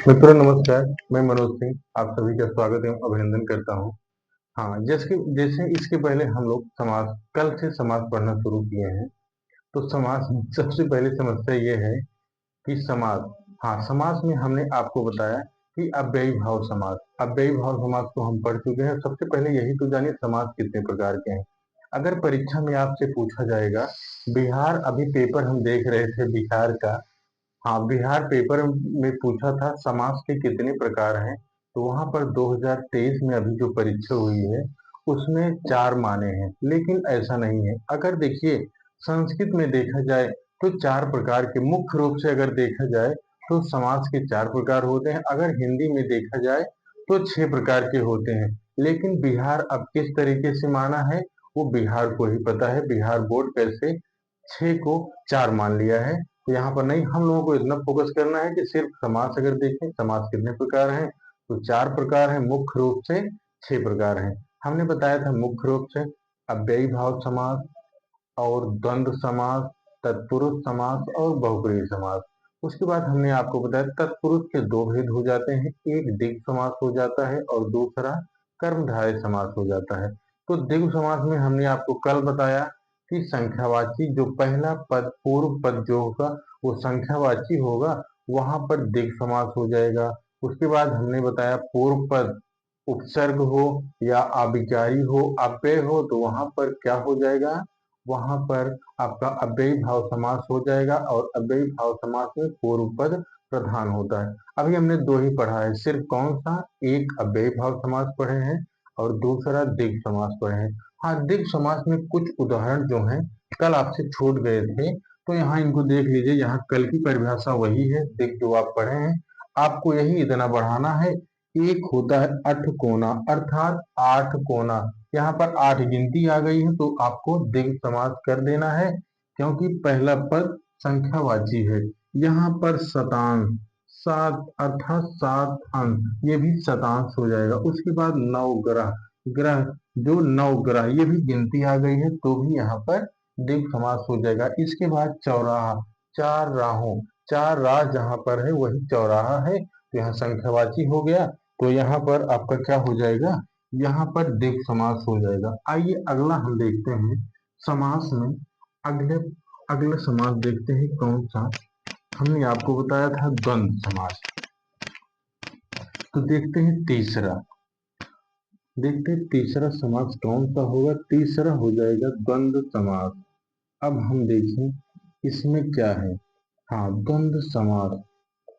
मित्रों नमस्कार। मैं मनोज सिंह आप सभी का स्वागत एवं अभिनंदन करता हूँ। हाँ, जैसे जैसे इसके पहले हम लोग समास कल से समास पढ़ना शुरू किए हैं। तो समास में सबसे पहले समस्या ये है कि समास। हाँ, समास में हमने आपको बताया कि अव्ययी भाव समास। अव्ययी भाव समास को हम पढ़ चुके हैं। सबसे पहले यही तो जानिए समास कितने प्रकार के हैं। अगर परीक्षा में आपसे पूछा जाएगा, बिहार अभी पेपर हम देख रहे थे बिहार का। हाँ, बिहार पेपर में पूछा था समास के कितने प्रकार हैं। तो वहां पर 2023 में अभी जो परीक्षा हुई है उसमें 4 माने हैं, लेकिन ऐसा नहीं है। अगर देखिए संस्कृत में देखा जाए तो 4 प्रकार के मुख्य रूप से अगर देखा जाए तो समास के 4 प्रकार होते हैं। अगर हिंदी में देखा जाए तो 6 प्रकार के होते हैं। लेकिन बिहार अब किस तरीके से माना है वो बिहार को ही पता है। बिहार बोर्ड कैसे 6 को 4 मान लिया है। तो यहाँ पर नहीं, हम लोगों को इतना फोकस करना है कि सिर्फ समास अगर देखें समास कितने प्रकार हैं तो 4 प्रकार हैं, मुख्य रूप से 6 प्रकार हैं। हमने बताया था मुख्य रूप से अव्ययी भाव समास और द्वंद्व समास, तत्पुरुष समास और बहुब्रीहि समास। उसके बाद हमने आपको बताया तत्पुरुष के 2 भेद हो जाते हैं, एक द्विगु समास हो जाता है और दूसरा कर्मधारय समास हो जाता है। तो द्विगु समास में हमने आपको कल बताया कि संख्यावाची जो पहला पद पूर्व पद जो होगा वो संख्यावाची होगा, वहां पर द्विगु समास हो जाएगा। उसके बाद हमने बताया पूर्व पद उपसर्ग हो या आभिचारी हो, अव्यय हो, तो वहां पर क्या हो जाएगा, वहां पर आपका अव्ययी भाव समास हो जाएगा। और अव्ययी भाव समास में पूर्व पद प्रधान होता है। अभी हमने 2 ही पढ़ा है, सिर्फ कौन सा, एक अव्ययी भाव समास पढ़े हैं और दूसरा द्विगु समास पढ़े हैं। हाँ, द्विगु समास में कुछ उदाहरण जो हैं कल आपसे छूट गए थे, तो यहाँ इनको देख लीजिए। यहाँ कल की परिभाषा वही है, द्विगु जो आप पढ़े हैं। आपको यही इतना बढ़ाना है। एक होता है अठकोना, अर्थात 8 कोना। यहाँ पर 8 गिनती आ गई है तो आपको द्विगु समास कर देना है, क्योंकि पहला पद संख्यावाची है। यहाँ पर शतांश, 7 अर्थात 7 अंक, ये भी शतांश हो जाएगा। उसके बाद नवग्रह, ग्रह जो नवग्रह, ये भी गिनती आ गई है तो भी यहाँ पर द्विगु समास हो जाएगा। इसके बाद चौराहा, 4 राहों, 4 राह जहाँ पर है वही चौराहा है, तो यहाँ संख्यावाची हो गया। तो यहाँ पर आपका क्या हो जाएगा, यहाँ पर द्विगु समास हो जाएगा। आइए अगला हम देखते हैं समास में। अगले अगला समास देखते हैं कौन सा। हमने आपको बताया था द्वंद्व समास, तो देखते हैं तीसरा। देखते हैं तीसरा समास कौन सा होगा। तीसरा हो जाएगा द्वंद्व समास। अब हम देखें इसमें क्या है। हाँ, द्वंद्व समास।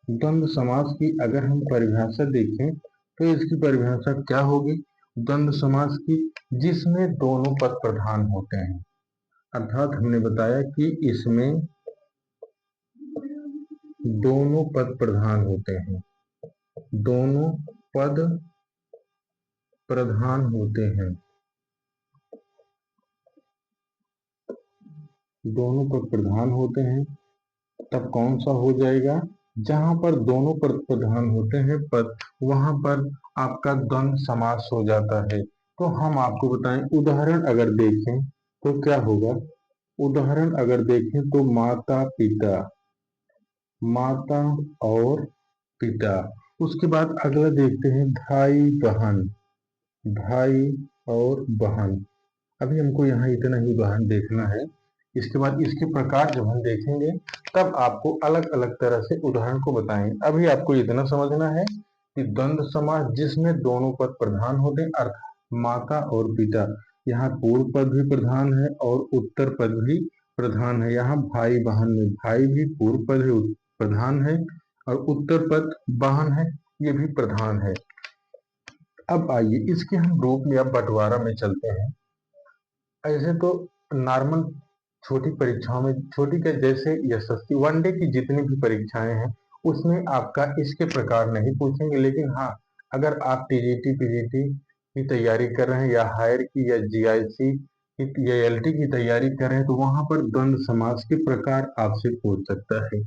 द्वंद्व समास की अगर हम परिभाषा देखें तो इसकी परिभाषा क्या होगी द्वंद्व समास की, जिसमें दोनों पद प्रधान होते हैं। अर्थात हमने बताया कि इसमें दोनों पद प्रधान होते हैं, दोनों पद प्रधान होते हैं, दोनों पद प्रधान होते हैं। तब कौन सा हो जाएगा, जहां पर दोनों पद प्रधान होते हैं पद, वहां पर आपका द्वंद्व समास हो जाता है। तो हम आपको बताएं, उदाहरण अगर देखें तो क्या होगा। उदाहरण अगर देखें तो माता पिता, माता और पिता। उसके बाद अगला देखते हैं भाई बहन, भाई और बहन। अभी हमको यहाँ इतना ही उदाहरण देखना है। इसके बाद इसके प्रकार जब हम देखेंगे तब आपको अलग अलग तरह से उदाहरण को बताएंगे। अभी आपको इतना समझना है कि द्वंद्व समास जिसमें दोनों पद प्रधान होते हैं, अर्थात माता और पिता। यहाँ पूर्व पद भी प्रधान है और उत्तर पद भी प्रधान है। यहाँ भाई बहन में भाई भी पूर्व पद है, प्रधान है, और उत्तर पद बहन है, ये भी प्रधान है। अब आइए इसके हम रूप या बंटवारा में चलते हैं। ऐसे तो नॉर्मल छोटी परीक्षाओं में, छोटी का जैसे एसएससी वनडे की जितनी भी परीक्षाएं हैं उसमें आपका इसके प्रकार नहीं पूछेंगे। लेकिन हाँ, अगर आप टीजीटी पीजीटी की तैयारी कर रहे हैं या हायर की या जीआईसी की या एलटी की तैयारी कर रहे हैं तो वहां पर द्वंद्व समास के प्रकार आपसे पूछ सकता है।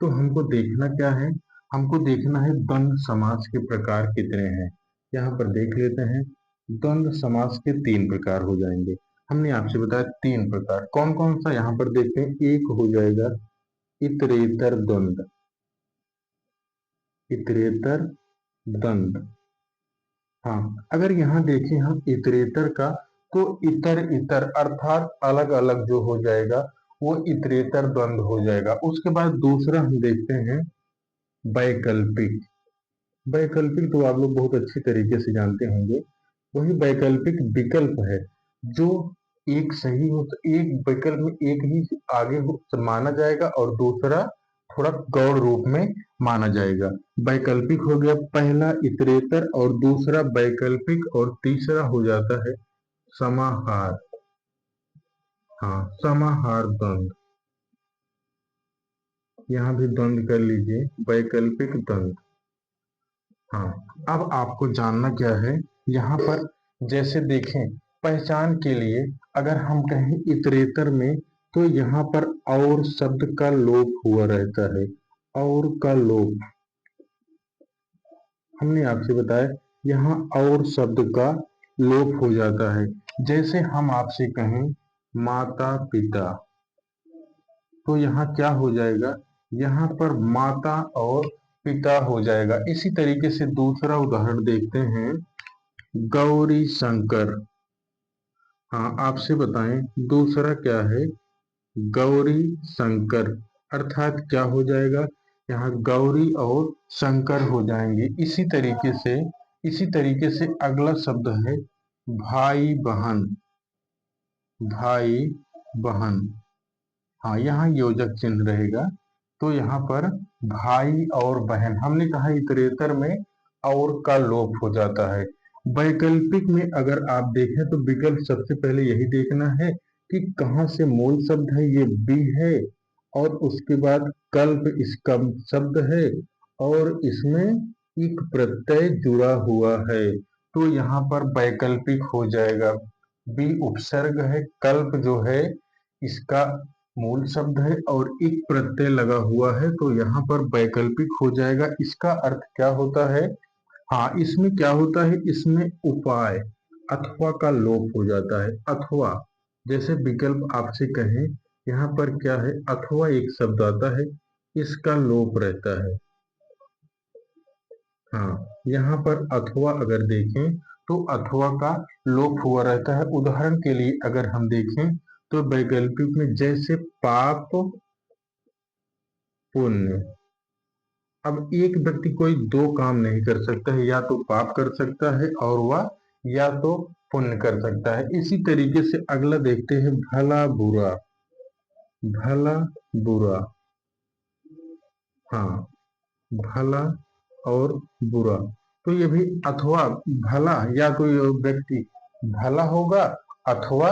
तो हमको देखना क्या है, हमको देखना है द्वंद्व समास के प्रकार कितने हैं। यहाँ पर देख लेते हैं, द्वंद्व समास के 3 प्रकार हो जाएंगे। हमने आपसे बताया 3 प्रकार, कौन कौन सा यहाँ पर देखते हैं। एक हो जाएगा इतरेतर द्वंद्व, इतरेतर द्वंद। हाँ, अगर यहाँ देखें हम इतरेतर का, तो इतर इतर अर्थात अलग अलग जो हो जाएगा वो इतरेतर द्वंद हो जाएगा। उसके बाद दूसरा हम देखते हैं वैकल्पिक। वैकल्पिक तो आप लोग बहुत अच्छी तरीके से जानते होंगे। वही वैकल्पिक विकल्प है जो एक सही हो, तो एक विकल्प में एक ही आगे माना जाएगा और दूसरा थोड़ा गौण रूप में माना जाएगा। वैकल्पिक हो गया पहला इतरेतर और दूसरा वैकल्पिक और तीसरा हो जाता है समाहार। हाँ, समाहार द्वंद। यहाँ भी द्वंद कर लीजिए, वैकल्पिक द्वंद। हाँ, अब आपको जानना क्या है यहाँ पर, जैसे देखें पहचान के लिए अगर हम कहें इतरेतर में, तो यहाँ पर और शब्द का लोप हुआ रहता है। और का लोप हमने आपसे बताया, यहाँ और शब्द का लोप हो जाता है। जैसे हम आपसे कहें माता पिता, तो यहाँ क्या हो जाएगा, यहाँ पर माता और पिता हो जाएगा। इसी तरीके से दूसरा उदाहरण देखते हैं, गौरी शंकर। हाँ, आपसे बताएं दूसरा क्या है, गौरी शंकर, अर्थात क्या हो जाएगा, यहाँ गौरी और शंकर हो जाएंगे। इसी तरीके से अगला शब्द है भाई बहन। भाई बहन, हाँ यहाँ योजक चिन्ह रहेगा, तो यहाँ पर भाई और बहन, हमने कहा इतरेतर में और का लोप हो जाता है। वैकल्पिक में अगर आप देखें तो विकल्प सबसे पहले यही देखना है कि कहाँ से मूल शब्द है, ये बी है और उसके बाद कल्प इसका शब्द है और इसमें एक प्रत्यय जुड़ा हुआ है, तो यहाँ पर वैकल्पिक हो जाएगा। बी उपसर्ग है, कल्प जो है इसका मूल शब्द है और एक प्रत्यय लगा हुआ है, तो यहाँ पर वैकल्पिक हो जाएगा। इसका अर्थ क्या होता है, हाँ इसमें क्या होता है, इसमें उपाय अथवा का लोप हो जाता है। अथवा, जैसे विकल्प आपसे कहें यहाँ पर क्या है, अथवा एक शब्द आता है, इसका लोप रहता है। हाँ, यहाँ पर अथवा अगर देखें तो अथवा का लोप हुआ रहता है। उदाहरण के लिए अगर हम देखें तो वैकल्पिक में जैसे पाप पुण्य, अब एक व्यक्ति कोई दो काम नहीं कर सकता है, या तो पाप कर सकता है और वह या तो पुण्य कर सकता है। इसी तरीके से अगला देखते हैं भला बुरा। भला बुरा, हाँ भला और बुरा, तो ये भी अथवा, भला या तो ये व्यक्ति भला होगा अथवा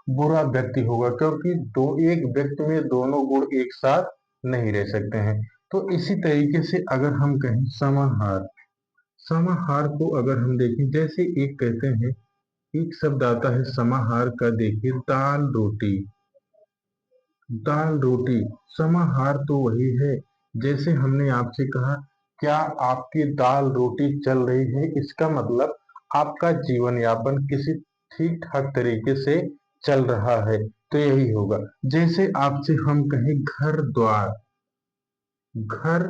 बुरा व्यक्ति होगा, क्योंकि दो एक व्यक्ति में दोनों गुण एक साथ नहीं रह सकते हैं। तो इसी तरीके से अगर हम कहें समाहार, समाहार को अगर हम देखें, जैसे एक कहते हैं, एक शब्द आता है समाहार का, देखिए दाल रोटी। दाल रोटी समाहार तो वही है, जैसे हमने आपसे कहा क्या आपकी दाल रोटी चल रही है, इसका मतलब आपका जीवन यापन किसी ठीक ठाक तरीके से चल रहा है, तो यही होगा। जैसे आपसे हम कहें घर द्वार, घर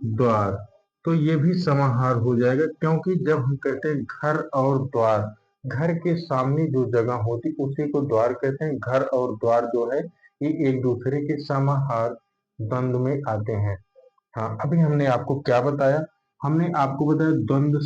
द्वार, तो ये भी समाहार हो जाएगा, क्योंकि जब हम कहते हैं घर और द्वार, घर के सामने जो जगह होती उसी को द्वार कहते हैं। घर और द्वार जो है ये एक दूसरे के समाहार द्वंद में आते हैं। हाँ, अभी हमने आपको क्या बताया, हमने आपको बताया द्वंद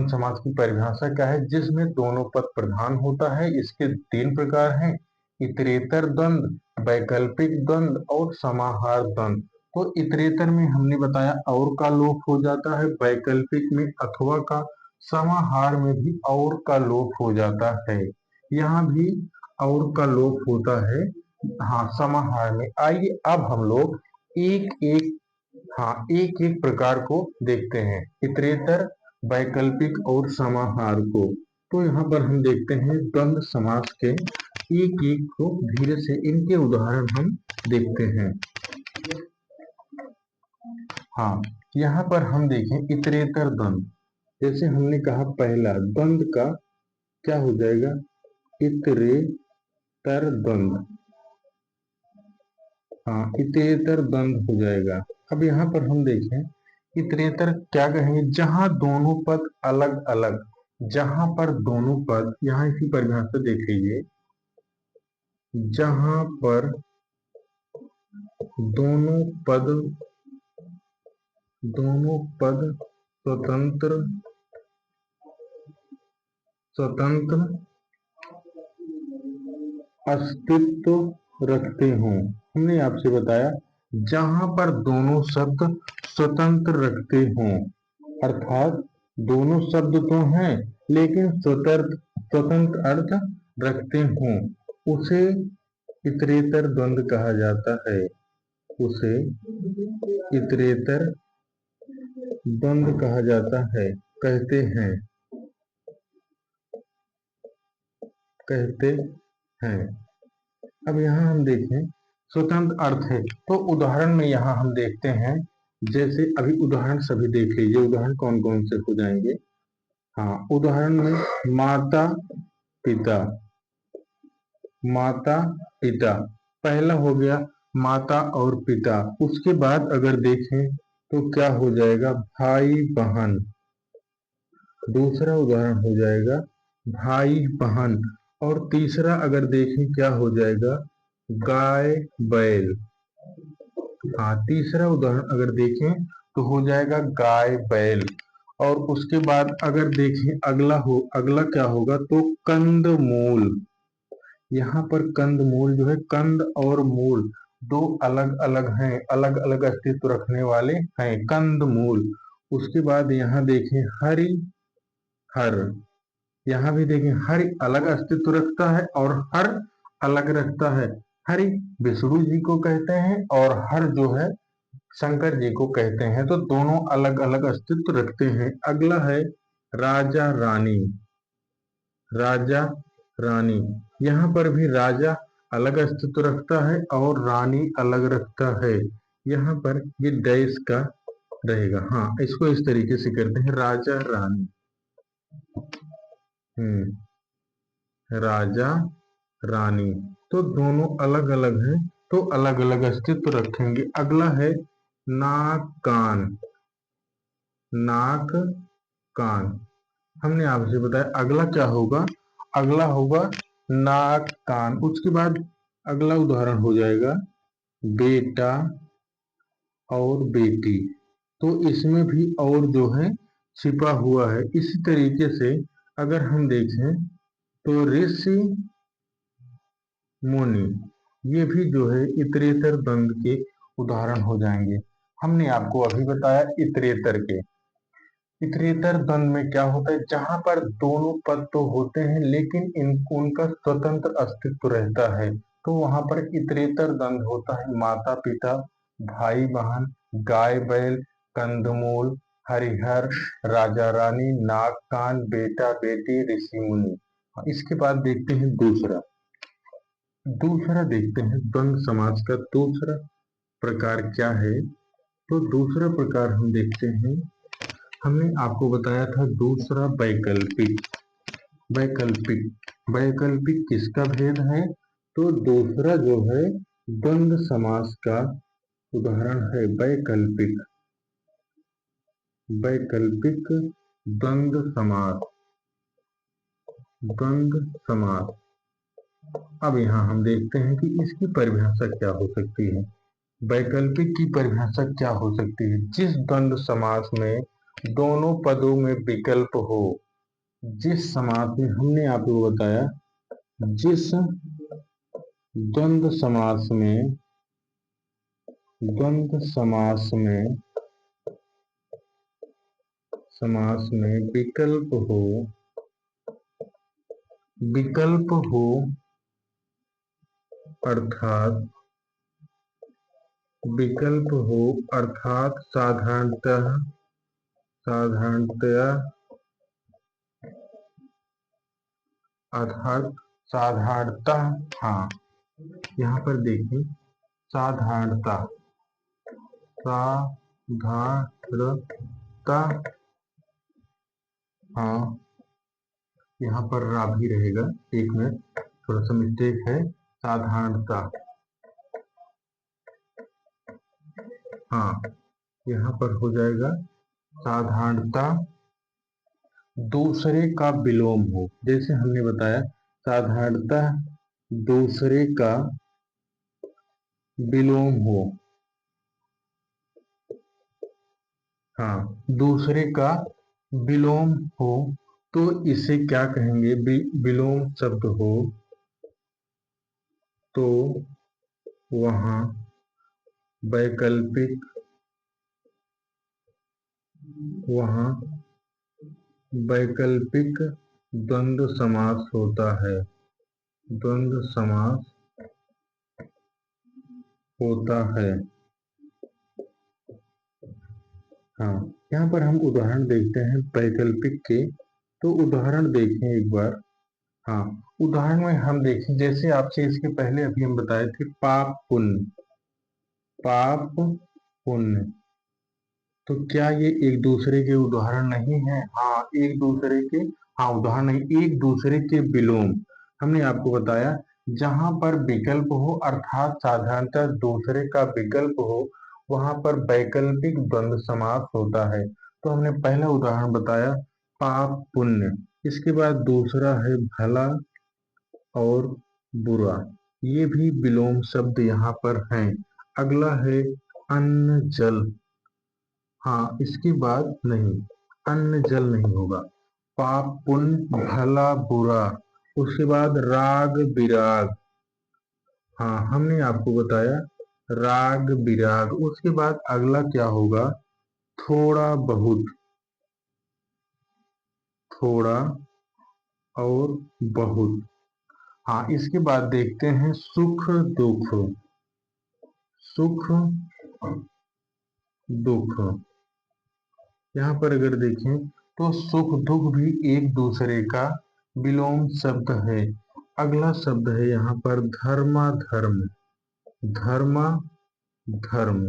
समास की परिभाषा क्या है, जिसमें दोनों पद प्रधान होता है। इसके तीन प्रकार हैं, इतरेतर द्वंद, वैकल्पिक द्वंद और समाहार द्वंद। तो इतरेतर में हमने बताया और का लोप हो जाता है, वैकल्पिक में अथवा का, समाहार में भी और का लोप हो जाता है। यहाँ भी और का लोप होता है, हाँ समाहार में। आइए अब हम लोग एक एक, हाँ एक एक प्रकार को देखते हैं, इतरेतर, वैकल्पिक और समाहार को। तो यहाँ पर हम देखते हैं द्वंद्व समास के एक एक को, धीरे से इनके उदाहरण हम देखते हैं। हाँ, यहाँ पर हम देखें इतरेतर द्वंद, जैसे हमने कहा पहला द्वंद का क्या हो जाएगा, इतरेतर द्वंद। हाँ, इतरेतर द्वंद्व हो जाएगा। अब यहाँ पर हम देखें इतरेतर क्या कहेंगे, जहां दोनों पद अलग अलग, जहां पर दोनों पद, यहाँ इसी परिभाषा देख लीजिए, जहां पर दोनों पद स्वतंत्र स्वतंत्र अस्तित्व रखते हों। हमने आपसे बताया जहां पर दोनों शब्द स्वतंत्र रखते हों, अर्थात दोनों शब्द तो हैं लेकिन स्वतंत्र अर्थ रखते हों, उसे इतरेतर द्वंद्व कहा जाता है। उसे इतरेतर द्वंद्व कहा जाता है, कहते हैं कहते हैं। अब यहाँ हम देखें स्वतंत्र अर्थ है, तो उदाहरण में यहाँ हम देखते हैं, जैसे अभी उदाहरण सभी देख लीजिए, उदाहरण कौन कौन से हो जाएंगे। हाँ, उदाहरण में माता पिता, माता पिता पहला हो गया, माता और पिता। उसके बाद अगर देखें तो क्या हो जाएगा, भाई बहन। दूसरा उदाहरण हो जाएगा भाई बहन, और तीसरा अगर देखें क्या हो जाएगा, गाय बैल। हाँ, तीसरा उदाहरण अगर देखें तो हो जाएगा गाय बैल। और उसके बाद अगर देखें अगला क्या होगा, तो कंदमूल। यहाँ पर कंदमूल जो है, कंद और मूल दो अलग अलग हैं, अलग अलग अस्तित्व रखने वाले हैं, कंदमूल। उसके बाद यहाँ देखें हरि हर, यहाँ भी देखें हरि अलग अस्तित्व रखता है और हर अलग रखता है। हरि विष्णु जी को कहते हैं और हर जो है शंकर जी को कहते हैं, तो दोनों अलग अलग अस्तित्व रखते हैं। अगला है राजा रानी। राजा रानी, यहाँ पर भी राजा अलग अस्तित्व रखता है और रानी अलग रखता है। यहाँ पर ये डैश का रहेगा। हाँ, इसको इस तरीके से करते हैं, राजा रानी। राजा रानी, तो दोनों अलग अलग हैं, तो अलग अलग अस्तित्व रखेंगे। अगला है नाक कान। नाक कान, हमने आपसे बताया अगला क्या होगा, अगला होगा नाक कान। उसके बाद अगला उदाहरण हो जाएगा बेटा और बेटी, तो इसमें भी और जो है छिपा हुआ है। इसी तरीके से अगर हम देखें तो ऋषि मुनि, ये भी जो है इतरेतर द्वंद्व के उदाहरण हो जाएंगे। हमने आपको अभी बताया इतरेतर के। इतरेतर द्वंद्व में क्या होता है, जहां पर दोनों पद तो होते हैं लेकिन उनका स्वतंत्र अस्तित्व रहता है, तो वहां पर इतरेतर द्वंद्व होता है। माता पिता, भाई बहन, गाय बैल, कंदमूल, हरिहर, राजा रानी, नाग कान, बेटा बेटी, ऋषि मुनि। इसके बाद देखते हैं दूसरा देखते हैं द्वंद्व समास का दूसरा प्रकार क्या है। तो दूसरा प्रकार हम देखते हैं, हमने आपको बताया था दूसरा वैकल्पिक। वैकल्पिक वैकल्पिक किसका भेद है, तो दूसरा जो है द्वंद्व समास का उदाहरण है वैकल्पिक। वैकल्पिक द्वंद्व समास, द्वंद्व समास। अब यहाँ हम देखते हैं कि इसकी परिभाषा क्या हो सकती है। वैकल्पिक की परिभाषा क्या हो सकती है, जिस द्वंद्व समास में दोनों पदों में विकल्प हो। जिस समास में, हमने आपको बताया जिस द्वंद्व समास में, द्वंद्व समास में विकल्प हो अर्थात साधारणतः हाँ, यहाँ पर देखिए साधारणता, हाँ, यहाँ पर रा भी रहेगा, एक मिनट, थोड़ा सा मिस्टेक है। साधारणता, हाँ, यहाँ पर हो जाएगा साधारणता दूसरे का विलोम हो। जैसे हमने बताया साधारणता दूसरे का विलोम हो। हाँ, दूसरे का विलोम हो तो इसे क्या कहेंगे? विलोम शब्द हो तो वहाँ वैकल्पिक वहाँ वैकल्पिक द्वंद्व समास होता है। द्वंद्व समास होता है। हाँ, यहाँ पर हम उदाहरण देखते हैं वैकल्पिक के। तो उदाहरण देखें एक बार। हाँ, उदाहरण में हम देखें, जैसे आपसे इसके पहले अभी हम बताए थे पाप पुण्य। पाप पुण्य, तो क्या ये एक दूसरे के उदाहरण नहीं है? हाँ, एक दूसरे के, हाँ उदाहरण नहीं, एक दूसरे के विलोम। हमने आपको बताया जहां पर विकल्प हो अर्थात साधारणतः दूसरे का विकल्प हो वहां पर वैकल्पिक द्वंद्व समास होता है। तो हमने पहला उदाहरण बताया पाप पुण्य। इसके बाद दूसरा है भला और बुरा। ये भी विलोम शब्द यहाँ पर हैं। अगला है अन्न जल। हाँ, इसके बाद नहीं, अन्न जल नहीं होगा। पाप पुण्य भला बुरा, उसके बाद राग विराग। हाँ, हमने आपको बताया राग विराग। उसके बाद अगला क्या होगा? थोड़ा बहुत। थोड़ा और बहुत। हाँ, इसके बाद देखते हैं सुख दुख। सुख दुख। यहाँ पर अगर देखें तो सुख दुख भी एक दूसरे का विलोम शब्द है। अगला शब्द है यहाँ पर धर्मा धर्म। धर्मा धर्म।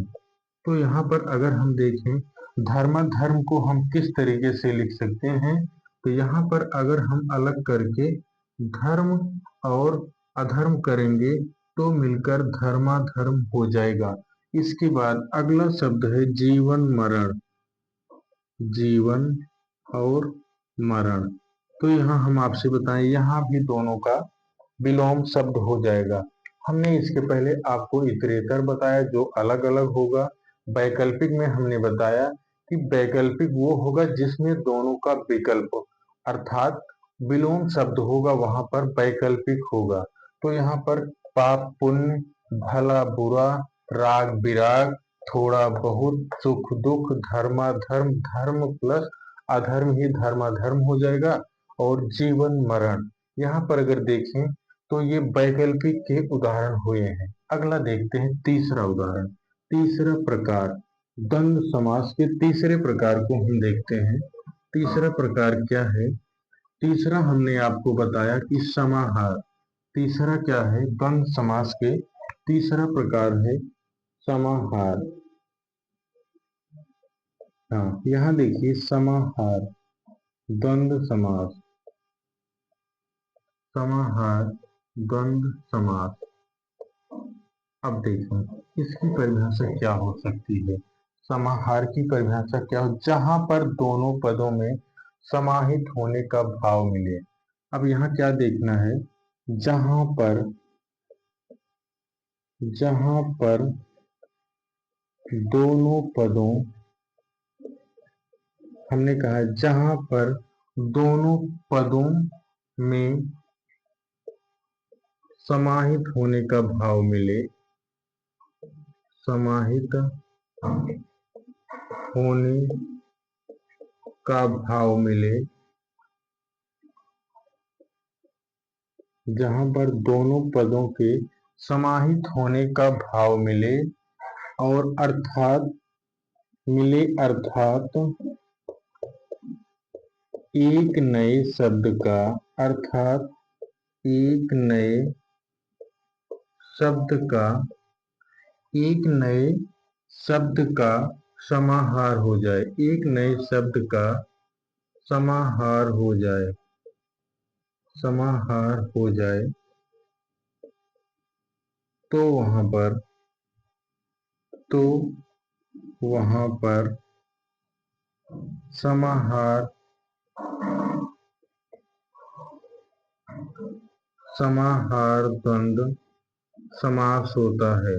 तो यहाँ पर अगर हम देखें धर्मा धर्म को हम किस तरीके से लिख सकते हैं? तो यहाँ पर अगर हम अलग करके धर्म और अधर्म करेंगे तो मिलकर धर्मा धर्म हो जाएगा। इसके बाद अगला शब्द है जीवन मरण। जीवन और मरण। तो यहाँ हम आपसे बताएं, यहाँ भी दोनों का विलोम शब्द हो जाएगा। हमने इसके पहले आपको इतरेतर बताया जो अलग अलग होगा। वैकल्पिक में हमने बताया कि वैकल्पिक वो होगा जिसमें दोनों का विकल्प हो, अर्थात विलोम शब्द होगा वहां पर वैकल्पिक होगा। तो यहाँ पर पाप पुण्य, भला बुरा, राग विराग, थोड़ा बहुत, सुख दुख, धर्माधर्म, धर्म प्लस अधर्म ही धर्माधर्म हो जाएगा, और जीवन मरण। यहाँ पर अगर देखें तो ये वैकल्पिक के उदाहरण हुए हैं। अगला देखते हैं तीसरा उदाहरण। तीसरा प्रकार द्वंद्व समास के तीसरे प्रकार को हम देखते हैं। तीसरा प्रकार क्या है? तीसरा हमने आपको बताया कि समाहार। तीसरा क्या है? द्वंद्व समास के तीसरा प्रकार है समाहार। हाँ, यहाँ देखिए समाहार द्वंद्व समास। समाहार द्वंद्व समास। अब देखें इसकी परिभाषा क्या हो सकती है। समाहार की परिभाषा क्या हो? जहां पर दोनों पदों में समाहित होने का भाव मिले। अब यहाँ क्या देखना है? जहां पर जहां पर दोनों पदों, हमने कहा जहां पर दोनों पदों में समाहित होने का भाव मिले। समाहित होने का भाव मिले। जहां पर दोनों पदों के समाहित होने का भाव मिले और अर्थात एक नए शब्द का, अर्थात एक नए शब्द का, एक नए शब्द का समाहार हो जाए। एक नए शब्द का समाहार हो जाए। समाहार हो जाए तो वहां पर तो वहां पर समाहार समाहार द्वंद्व समास होता है।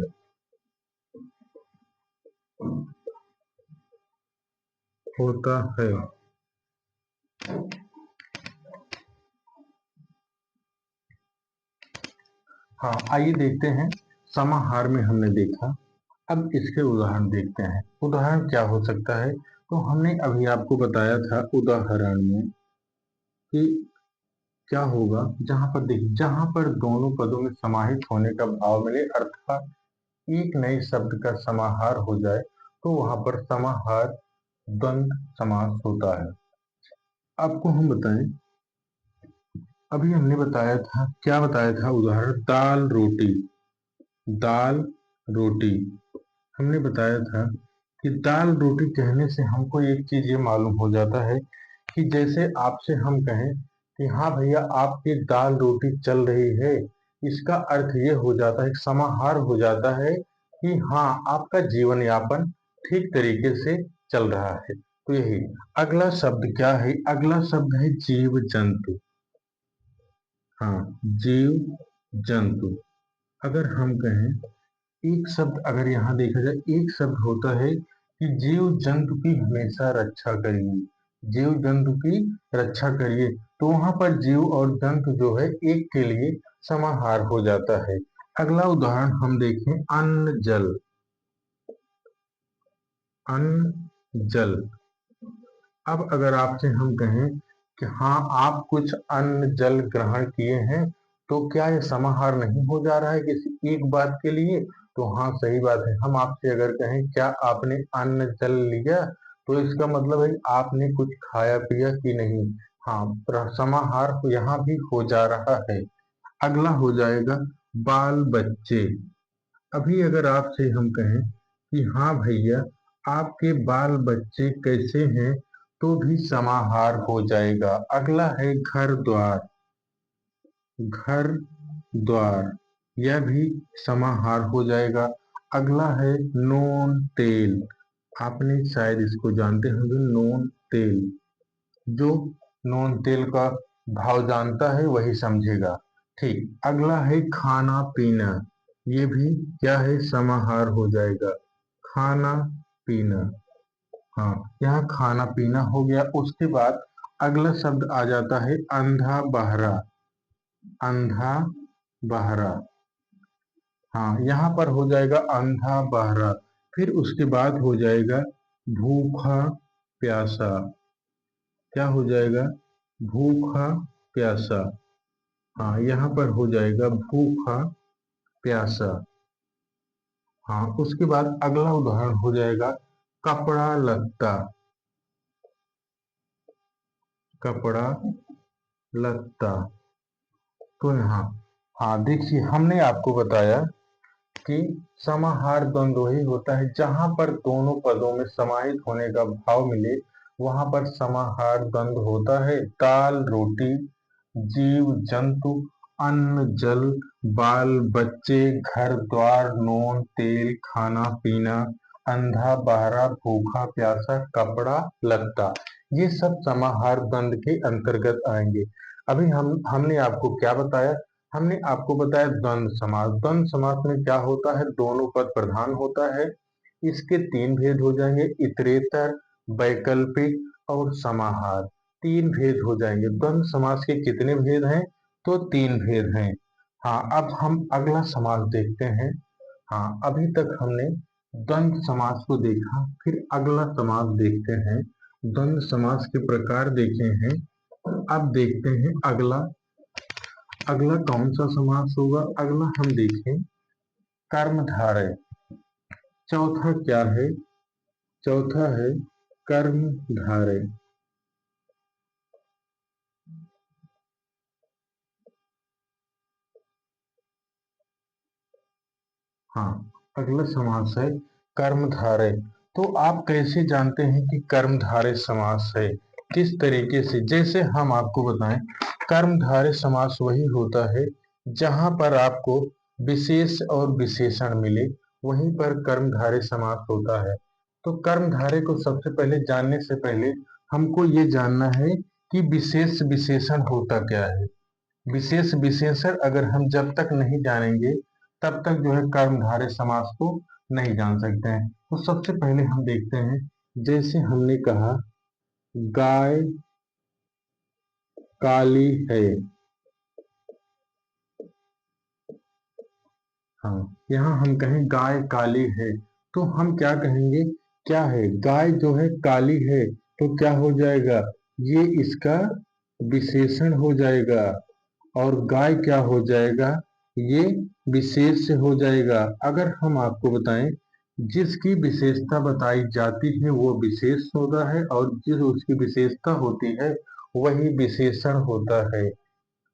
हाँ, आइए देखते हैं। समाहार में हमने देखा, अब इसके उदाहरण देखते हैं। उदाहरण क्या हो सकता है? तो हमने अभी आपको बताया था उदाहरण में कि क्या होगा जहां पर दोनों पदों में समाहित होने का भाव मिले, अर्थात एक नए शब्द का समाहार हो जाए, तो वहां पर समाहार द्वंद्व समास होता है। आपको हम बताएं, अभी हमने बताया था, क्या बताया था? उदाहरण दाल रोटी। दाल रोटी हमने बताया था कि दाल रोटी कहने से हमको एक चीज ये मालूम हो जाता है कि जैसे आपसे हम कहें कि हाँ भैया आपकी दाल रोटी चल रही है, इसका अर्थ ये हो जाता है, समाहार हो जाता है कि हाँ आपका जीवन यापन ठीक तरीके से चल रहा है। तो यही अगला शब्द क्या है? अगला शब्द है जीव जंतु। हाँ, जीव जंतु। अगर हम कहें, एक शब्द अगर यहाँ देखा जाए, एक शब्द होता है कि जीव जंतु की हमेशा रक्षा करिए। जीव जंतु की रक्षा करिए, तो वहां पर जीव और जंतु जो है एक के लिए समाहार हो जाता है। अगला उदाहरण हम देखें, अन्न जल। अन्न जल। अब अगर आपसे हम कहें कि हाँ आप कुछ अन्न जल ग्रहण किए हैं, तो क्या ये समाहार नहीं हो जा रहा है किसी एक बात के लिए? तो हाँ सही बात है। हम आपसे अगर कहें क्या आपने अन्न जल लिया, तो इसका मतलब है कि आपने कुछ खाया पिया कि नहीं। हाँ, समाहार यहाँ भी हो जा रहा है। अगला हो जाएगा बाल बच्चे। अभी अगर आपसे हम कहें कि हाँ भैया आपके बाल बच्चे कैसे हैं, तो भी समाहार हो जाएगा। अगला है घर द्वार। घर द्वार, यह भी समाहार हो जाएगा। अगला है नून तेल। आपने शायद इसको जानते होंगे, नून तेल। जो नून तेल का भाव जानता है वही समझेगा। ठीक, अगला है खाना पीना। ये भी क्या है? समाहार हो जाएगा। खाना पीना। हाँ, यहाँ खाना पीना हो गया। उसके बाद अगला शब्द आ जाता है अंधा बहरा। अंधा बहरा। हाँ, यहाँ पर हो जाएगा अंधा बहरा। फिर उसके बाद हो जाएगा भूखा प्यासा। क्या हो जाएगा? भूखा प्यासा। हाँ, यहाँ पर हो जाएगा भूखा प्यासा। हाँ, उसके बाद अगला उदाहरण हो जाएगा कपड़ा लत्ता। कपड़ा लत्ता। तो यहाँ, हाँ देखिए, हमने आपको बताया कि समाहार द्वंद्व ही होता है जहां पर दोनों पदों में समाहित होने का भाव मिले, वहां पर समाहार द्वंद्व होता है। दाल रोटी, जीव जंतु, अन्न जल, बाल बच्चे, घर द्वार, नून तेल, खाना पीना, अंधा बहरा, भूखा प्यासा, कपड़ा लत्ता, ये सब समाहार द्वंद्व के अंतर्गत आएंगे। अभी हमने आपको क्या बताया? हमने आपको बताया द्वंद्व समास। द्वंद्व समास में क्या होता है? दोनों पद प्रधान होता है। इसके तीन भेद हो जाएंगे, इतरेतर, वैकल्पिक और समाहार। तीन भेद हो जाएंगे। द्वंद्व समास के कितने भेद हैं? तो तीन भेद हैं। हाँ, अब हम अगला समास देखते हैं। हाँ, अभी तक हमने द्वंद्व समास को देखा, फिर अगला समास देखते हैं। द्वंद्व समास के प्रकार देखे हैं। अब देखते हैं अगला। अगला कौन सा समास होगा? अगला हम देखें कर्मधारय। चौथा क्या है? चौथा है कर्मधारय। हाँ, अगला समास है कर्मधारय। तो आप कैसे जानते हैं कि कर्मधारय समास है? किस तरीके से? जैसे हम आपको बताएं, कर्मधारय समास वही होता है जहां पर आपको विशेष और विशेषण मिले, वहीं पर कर्मधारय समास होता है। तो कर्मधारय को सबसे पहले जानने से पहले हमको ये जानना है कि विशेष विशेषण होता क्या है। विशेष विशेषण अगर हम जब तक नहीं जानेंगे तब तक जो है कर्मधारय समास को नहीं जान सकते हैं। तो सबसे पहले हम देखते हैं, जैसे हमने कहा गाय काली है। हाँ, यहाँ हम कहें गाय काली है तो हम क्या कहेंगे, क्या है, गाय जो है काली है तो क्या हो जाएगा, ये इसका विशेषण हो जाएगा। और गाय क्या हो जाएगा, ये विशेष से हो जाएगा। अगर हम आपको बताएं, जिसकी विशेषता बताई जाती है वो विशेष होता है और जिस उसकी विशेषता होती है वही विशेषण होता है।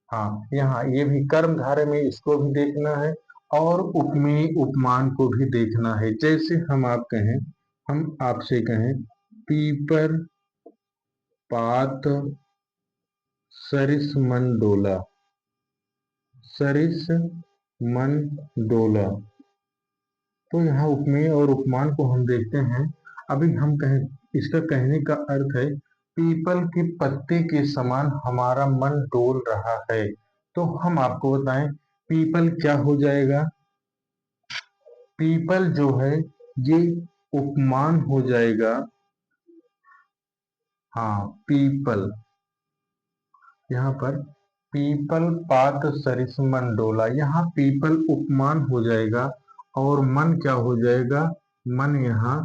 हाँ, यहाँ ये भी कर्मधारय में इसको भी देखना है और उपमेय उपमान को भी देखना है। जैसे हम आपसे कहें पीपर पात सरिस मन डोला। सरिस मन डोला, तो यहाँ उपमेय और उपमान को हम देखते हैं। अभी हम कहें, इसका कहने का अर्थ है पीपल के पत्ते के समान हमारा मन डोल रहा है। तो हम आपको बताएं पीपल क्या हो जाएगा, पीपल जो है ये उपमान हो जाएगा। हाँ, पीपल, यहाँ पर पीपल पात सरिस मन डोला, यहाँ पीपल उपमान हो जाएगा और मन क्या हो जाएगा, मन यहाँ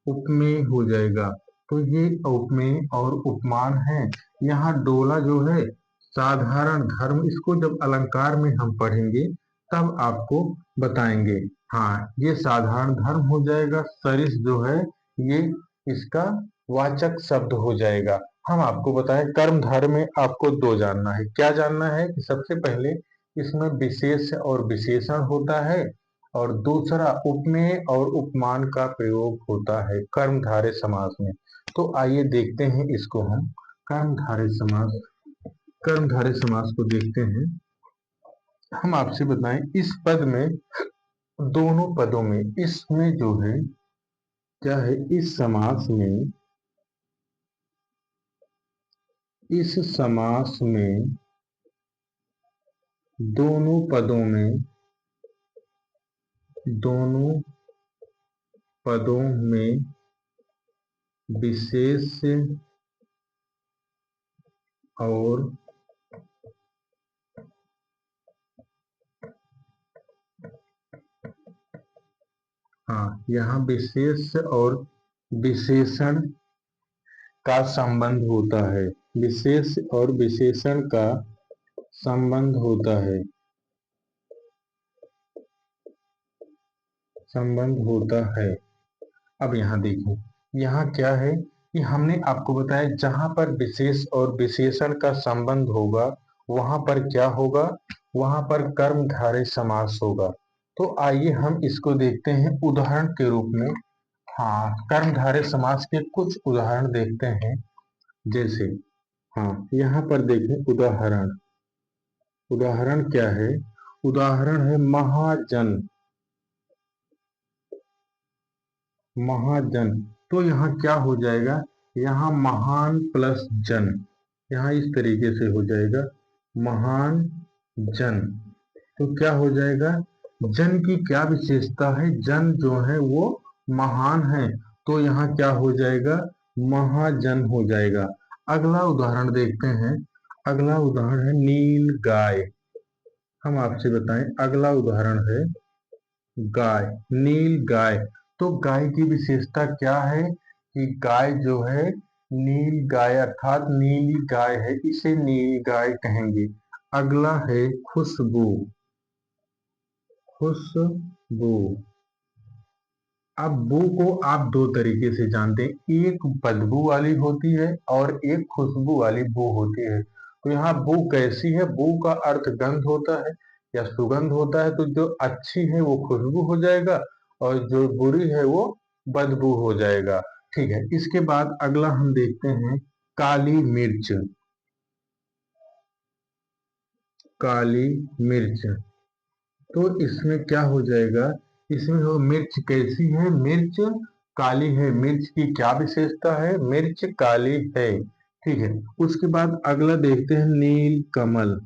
उपमेय हो जाएगा। तो ये उपमेय और उपमान है। यहाँ डोला जो है साधारण धर्म, इसको जब अलंकार में हम पढ़ेंगे तब आपको बताएंगे। हाँ, ये साधारण धर्म हो जाएगा। सरिस जो है ये इसका वाचक शब्द हो जाएगा। हम आपको बताएं कर्मधारय में आपको दो जानना है। क्या जानना है कि सबसे पहले इसमें विशेष और विशेषण होता है और दूसरा उपमेय और उपमान का प्रयोग होता है कर्मधारय समास में। तो आइए देखते हैं इसको हम कर्मधारय समास, कर्मधारय समास को देखते हैं। हम आपसे बताएं इस पद में, दोनों पदों में, इसमें जो है क्या है, इस समास में, इस समास में दोनों पदों में, दोनों पदों में विशेष और हाँ, यहाँ विशेष और विशेषण का संबंध होता है। विशेष और विशेषण का संबंध होता है, संबंध होता है। अब यहाँ देखो, यहाँ क्या है कि हमने आपको बताया जहां पर विशेष और विशेषण का संबंध होगा वहां पर क्या होगा, वहां पर कर्मधारय समास होगा। तो आइए हम इसको देखते हैं उदाहरण के रूप में। हाँ, कर्मधारय समास के कुछ उदाहरण देखते हैं। जैसे हाँ, यहाँ पर देखें उदाहरण, उदाहरण क्या है, उदाहरण है महाजन। महाजन, तो यहाँ क्या हो जाएगा, यहाँ महान प्लस जन, यहाँ इस तरीके से हो जाएगा महान जन। तो क्या हो जाएगा, जन की क्या विशेषता है, जन जो है वो महान है तो यहाँ क्या हो जाएगा, महाजन हो जाएगा। अगला उदाहरण देखते हैं। अगला उदाहरण है नील गाय। हम आपसे बताएं अगला उदाहरण है गाय, नील गाय। तो गाय की विशेषता क्या है कि गाय जो है नील गाय अर्थात नीली गाय है, इसे नील गाय कहेंगे। अगला है खुशबू। खुशबू, अब बू को आप दो तरीके से जानते हैं, एक बदबू वाली होती है और एक खुशबू वाली बू होती है। तो यहाँ बू कैसी है, बू का अर्थ गंध होता है या सुगंध होता है। तो जो अच्छी है वो खुशबू हो जाएगा और जो बुरी है वो बदबू हो जाएगा। ठीक है, इसके बाद अगला हम देखते हैं काली मिर्च। काली मिर्च, तो इसमें क्या हो जाएगा, इसमें वो मिर्च कैसी है, मिर्च काली है। मिर्च की क्या विशेषता है? मिर्च काली है। ठीक है। उसके बाद अगला देखते हैं, नील कमल।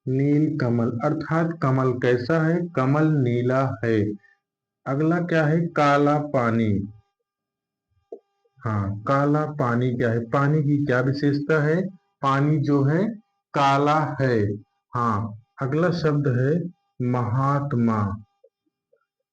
नील कमल अर्थात कमल कैसा है? कमल नीला है। अगला क्या है? काला पानी। हाँ, काला पानी क्या है? पानी की क्या विशेषता है? पानी जो है काला है। हाँ। अगला शब्द है महात्मा।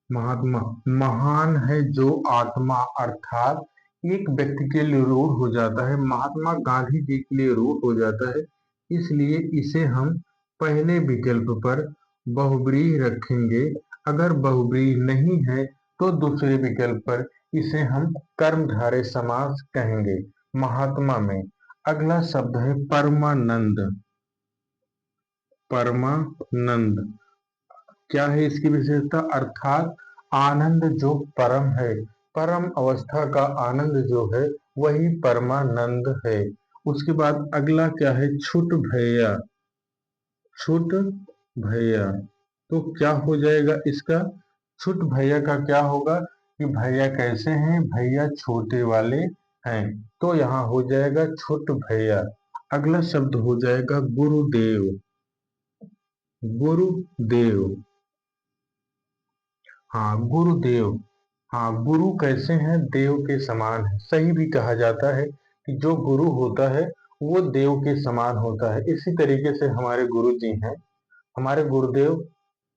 महात्मा महान है जो आत्मा, अर्थात एक व्यक्ति के लिए रूढ़ हो जाता है, महात्मा गांधी जी के लिए रूढ़ हो जाता है, इसलिए इसे हम पहले विकल्प पर बहुव्रीहि रखेंगे। अगर बहुव्रीहि नहीं है तो दूसरे विकल्प पर इसे हम कर्मधारय समास कहेंगे महात्मा में। अगला शब्द है परमानंद। परमानंद क्या है इसकी विशेषता? अर्थात आनंद जो परम है, परम अवस्था का आनंद जो है वही परमानंद है। उसके बाद अगला क्या है? छुट भैया। छुट भैया तो क्या हो जाएगा इसका? छुट भैया का क्या होगा कि भैया कैसे हैं? भैया छोटे वाले हैं, तो यहाँ हो जाएगा छुट भैया। अगला शब्द हो जाएगा गुरुदेव। गुरुदेव। हाँ, गुरुदेव। हाँ, गुरु कैसे हैं? देव के समान है। सही भी कहा जाता है कि जो गुरु होता है वो देव के समान होता है। इसी तरीके से हमारे गुरु जी हैं, हमारे गुरुदेव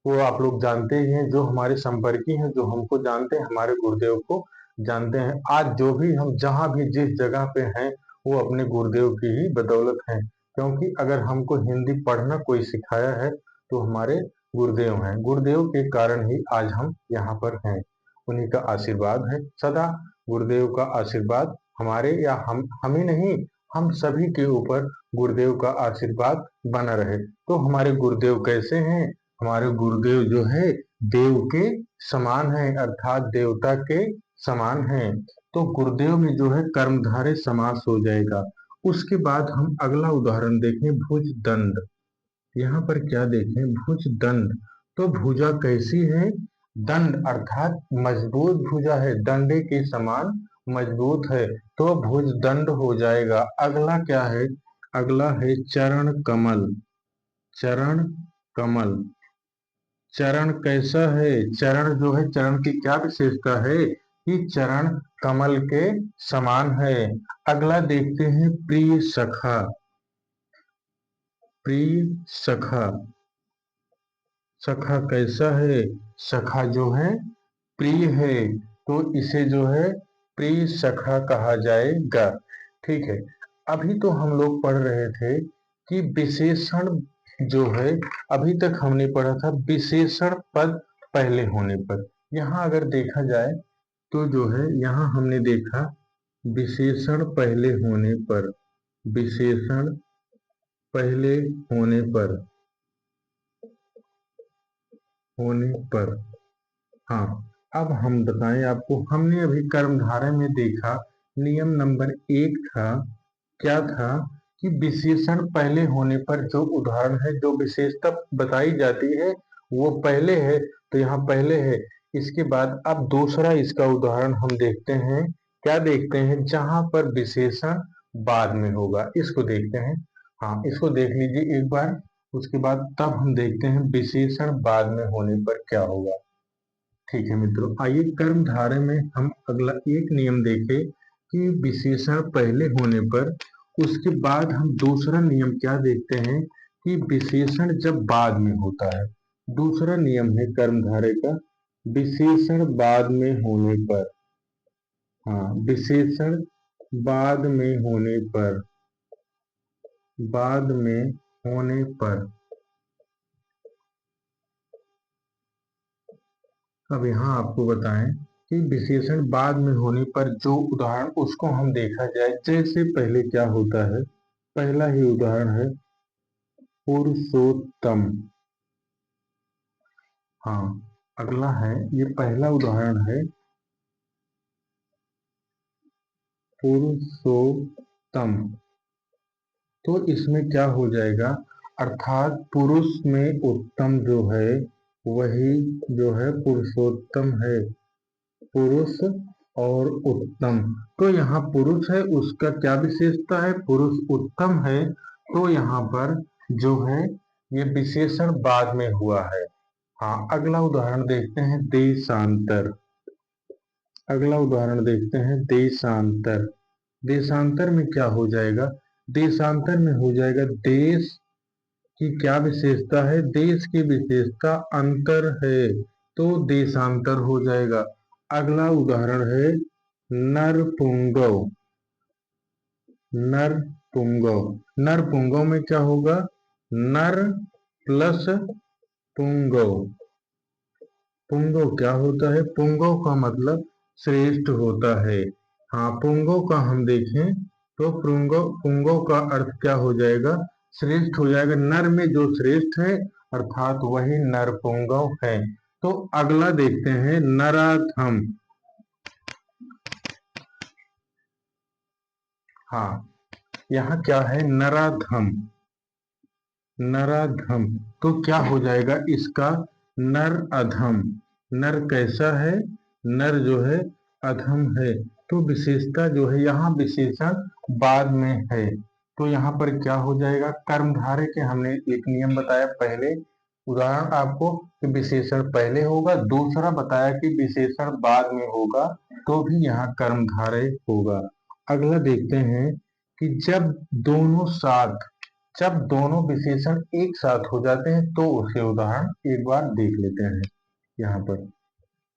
को आप लोग जानते ही हैं। जो हमारे संपर्की हैं, जो हमको जानते हैं, हमारे गुरुदेव को जानते हैं। आज जो भी हम जहाँ भी जिस जगह पे हैं वो अपने गुरुदेव की ही बदौलत हैं, क्योंकि अगर हमको हिंदी पढ़ना कोई सिखाया है तो हमारे गुरुदेव हैं। गुरुदेव के कारण ही आज हम यहाँ पर हैं, उन्हीं का आशीर्वाद है सदा। गुरुदेव का आशीर्वाद हमारे या हम ही नहीं, हम सभी के ऊपर गुरुदेव का आशीर्वाद बना रहे। तो हमारे गुरुदेव कैसे हैं? हमारे गुरुदेव जो है देव के समान है, अर्थात देवता के समान है। तो गुरुदेव में जो है कर्मधारय समास हो जाएगा। उसके बाद हम अगला उदाहरण देखें, भुज दंड। यहाँ पर क्या देखें? भुज दंड। तो भुजा कैसी है? दंड अर्थात मजबूत भुजा है, डंडे के समान मजबूत है, तो भुज दंड हो जाएगा। अगला क्या है? अगला है चरण कमल। चरण कमल। चरण कैसा है? चरण जो है, चरण की क्या विशेषता है कि चरण कमल के समान है। अगला देखते हैं प्रिय सखा। प्रिय सखा। सखा कैसा है? सखा जो है प्रिय है, तो इसे जो है प्रिय सखा कहा जाएगा। ठीक है। अभी तो हम लोग पढ़ रहे थे कि विशेषण जो है, अभी तक हमने पढ़ा था विशेषण पद पहले होने पर। यहाँ अगर देखा जाए तो जो है, यहाँ हमने देखा विशेषण पहले होने पर। विशेषण पहले होने पर। होने पर। हाँ। अब हम बताएं आपको, हमने अभी कर्मधारय में देखा नियम नंबर 1 था, क्या था कि विशेषण पहले होने पर जो उदाहरण है, जो विशेषता बताई जाती है वो पहले है, तो यहाँ पहले है। इसके बाद अब दूसरा इसका उदाहरण हम देखते हैं। क्या देखते हैं? जहां पर विशेषण बाद में होगा, इसको देखते हैं। हाँ, इसको देख लीजिए एक बार। उसके बाद तब हम देखते हैं विशेषण बाद में होने पर क्या होगा। ठीक है मित्रों, आइए कर्मधारय में हम अगला एक नियम देखें कि विशेषण पहले होने पर। उसके बाद हम दूसरा नियम क्या देखते हैं कि विशेषण जब बाद में होता है। दूसरा नियम है कर्मधारय का, विशेषण बाद में होने पर। हाँ, विशेषण बाद में होने पर। बाद में होने पर। अब यहाँ आपको बताएं कि विशेषण बाद में होने पर जो उदाहरण, उसको हम देखा जाए। जैसे पहले क्या होता है, पहला ही उदाहरण है पुरुषोत्तम। हाँ, अगला है, ये पहला उदाहरण है पुरुषोत्तम। तो इसमें क्या हो जाएगा? अर्थात पुरुष में उत्तम जो है वही जो है पुरुषोत्तम है। पुरुष और उत्तम, तो यहाँ पुरुष है, उसका क्या विशेषता है, पुरुष उत्तम है, तो यहाँ पर जो है ये विशेषण बाद में हुआ है। हाँ, अगला उदाहरण देखते हैं देशांतर। अगला उदाहरण देखते हैं देशांतर। देशांतर में क्या हो जाएगा, देशांतर में हो जाएगा देश की क्या विशेषता है, देश की विशेषता अंतर है, तो देशांतर हो जाएगा। अगला उदाहरण है नरपुंगव। नरपुंगव, नरपुंगव में क्या होगा, नर प्लस पुंगव। पुंगव क्या होता है, पुंगव का मतलब श्रेष्ठ होता है। हाँ, पुंगव का हम देखें तो पुंगव पुंगव का अर्थ क्या हो जाएगा, श्रेष्ठ हो जाएगा। नर में जो श्रेष्ठ है अर्थात वही नरपुंगव है। तो अगला देखते हैं नराधम। हाँ, यहाँ क्या है नराधम। नराधम, तो क्या हो जाएगा इसका, नर अधम। नर कैसा है, नर जो है अधम है, तो विशेषता जो है यहाँ विशेषण बाद में है, तो यहाँ पर क्या हो जाएगा, कर्मधारय के हमने एक नियम बताया पहले, उदाहरण आपको कि विशेषण पहले होगा, दूसरा बताया कि विशेषण बाद में होगा, तो भी यहाँ कर्मधारय होगा। अगला देखते हैं कि जब दोनों विशेषण एक साथ हो जाते हैं तो उसके उदाहरण एक बार देख लेते हैं यहाँ पर।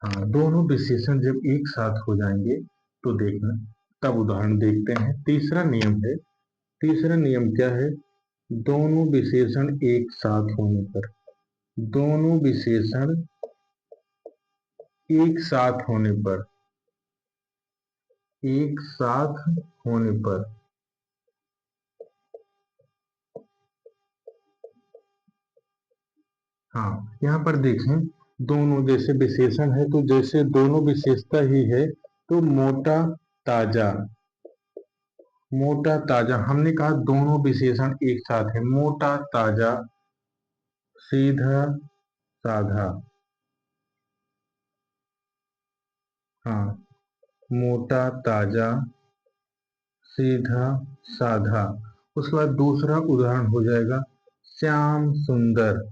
हाँ, दोनों विशेषण जब एक साथ हो जाएंगे तो देखना, तब उदाहरण देखते हैं। तीसरा नियम है, तीसरा नियम क्या है, दोनों विशेषण एक साथ होने पर, दोनों विशेषण एक साथ होने पर, एक साथ होने पर, हाँ यहाँ पर देखें, दोनों जैसे विशेषण है तो जैसे दोनों विशेषता ही है, तो मोटा ताजा, मोटा ताजा, हमने कहा दोनों विशेषण एक साथ है, मोटा ताजा, सीधा साधा। हाँ, मोटा ताजा, सीधा साधा। उसके बाद दूसरा उदाहरण हो जाएगा श्याम सुंदर।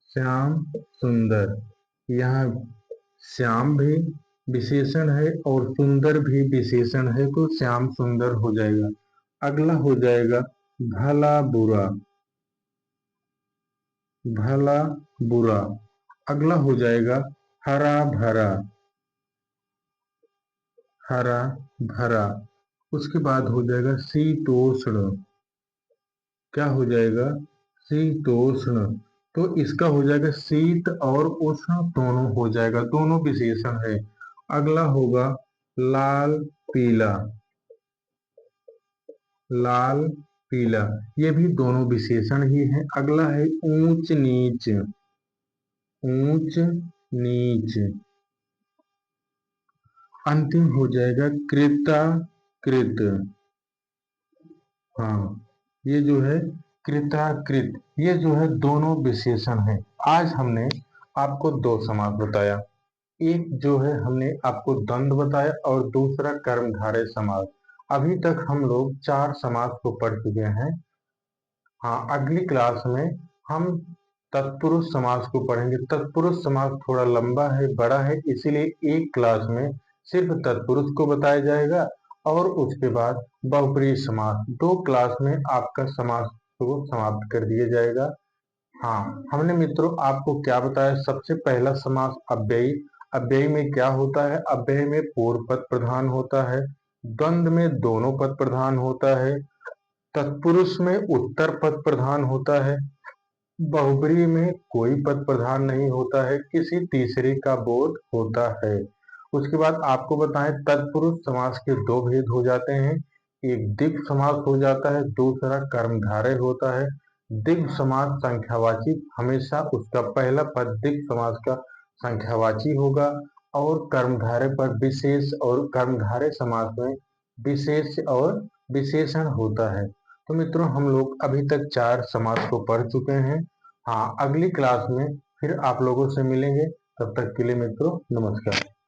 श्याम सुंदर, यहाँ श्याम भी विशेषण है और सुंदर भी विशेषण है, तो श्याम सुंदर हो जाएगा। अगला हो जाएगा भला बुरा। भला बुरा, अगला हो जाएगा हरा भरा। हरा भरा, उसके बाद हो जाएगा शीतोष्ण। क्या हो जाएगा, शीतोष्ण, तो इसका हो जाएगा शीत और उष्ण दोनों हो जाएगा, दोनों विशेषण है। अगला होगा लाल पीला। लाल पीला, ये भी दोनों विशेषण ही है। अगला है ऊंच नीच। ऊंच नीच, अंतिम हो जाएगा कृता कृत। हाँ, ये जो है कृताकृत, ये जो है दोनों विशेषण है। आज हमने आपको दो समास बताया, एक जो है हमने आपको द्वंद्व बताया और दूसरा कर्मधारय समास। अभी तक हम लोग चार समास को पढ़ चुके हैं। हाँ, अगली क्लास में हम तत्पुरुष समास को पढ़ेंगे। तत्पुरुष समास थोड़ा लंबा है, बड़ा है, इसीलिए एक क्लास में सिर्फ तत्पुरुष को बताया जाएगा और उसके बाद बहुब्रीहि समास, दो क्लास में आपका समास को समाप्त कर दिया जाएगा। हाँ, हमने मित्रों आपको क्या बताया, सबसे पहला समास अव्ययी। अव्ययी में क्या होता है, अव्ययी में पूर्व पद प्रधान होता है, द्वंद्व में दोनों पद प्रधान होता है, तत्पुरुष में उत्तर पद प्रधान होता है, बहुब्रीहि में कोई पद प्रधान नहीं होता है, किसी तीसरे का बोध होता है। उसके बाद आपको बताएं तत्पुरुष समास के दो भेद हो जाते हैं, एक द्विगु समास हो जाता है, दूसरा कर्मधारय होता है। द्विगु समास संख्यावाची, हमेशा उसका पहला पद द्विगु समास का संख्यावाची होगा और कर्मधारय पर विशेष, और कर्मधारय समास में विशेष और विशेषण होता है। तो मित्रों हम लोग अभी तक चार समास को पढ़ चुके हैं। हाँ, अगली क्लास में फिर आप लोगों से मिलेंगे। तब तक के लिए मित्रों, नमस्कार।